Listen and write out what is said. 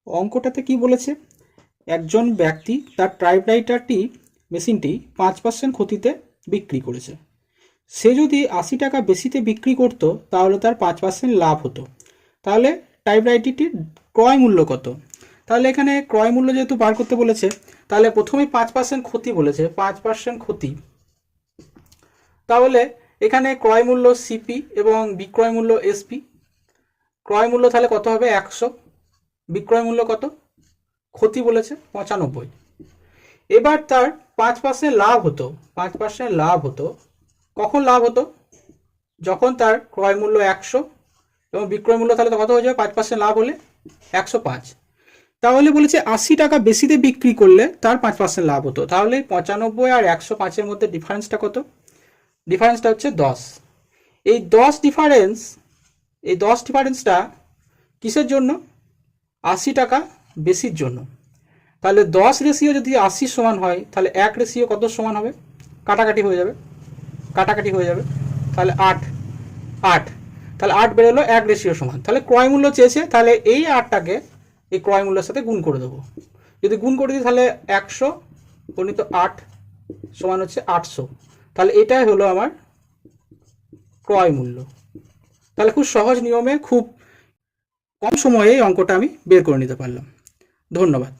অঙ্কটাতে কি বলেছে, একজন ব্যক্তি তার টাইপরাইটারটি মেশিনটি 5% ক্ষতিতে বিক্রি করেছে। সে যদি 80 টাকা বেশিতে বিক্রি করতো তাহলে তার 5% লাভ হতো। তাহলে টাইপরাইটারটির ক্রয় মূল্য কত? তাহলে এখানে ক্রয় মূল্য যেহেতু বার করতে বলেছে, তাহলে প্রথমেই 5% ক্ষতি বলেছে, 5% ক্ষতি। তাহলে এখানে ক্রয় মূল্য সিপি এবং বিক্রয় মূল্য এসপি। ক্রয় মূল্য তাহলে কত হবে? 100। বিক্রয় মূল্য কত? ক্ষতি বলেছে 95। এবার তার 5% লাভ হতো। 5% লাভ হতো কখন? লাভ হতো যখন তার ক্রয় মূল্য 100 এবং বিক্রয় মূল্য তাহলে কত হয়ে যাবে? 5% লাভ হলে 105। তাহলে বলেছে 80 টাকা বেশিতে বিক্রি করলে তার 5% লাভ হতো। তাহলে 95 আর 105-এর মধ্যে ডিফারেন্সটা কত? ডিফারেন্সটা হচ্ছে 10। এই 10 ডিফারেন্সটা কিসের জন্য? 80 টাকা বেশির জন্য। তাহলে 10 রেশিও যদি 80 সমান হয় তাহলে 1 রেশিও কত সমান হবে? কাটাকাটি হয়ে যাবে, কাটাকাটি হয়ে যাবে। তাহলে 8, 8, তাহলে 8 বেরোলো 1 রেশিও সমান। তাহলে ক্রয় মূল্য চেয়েছে, তাহলে এই 8টাকে এই ক্রয় মূল্যের সাথে গুণ করে দেবো। যদি গুণ করে দিই তাহলে 100 গণিত 8 সমান হচ্ছে 800। তাহলে এটাই হলো আমার ক্রয় মূল্য। তাহলে খুব সহজ নিয়মে খুব কম সময়ে এই অঙ্কটা আমি বের করে নিতে পারলাম। ধন্যবাদ।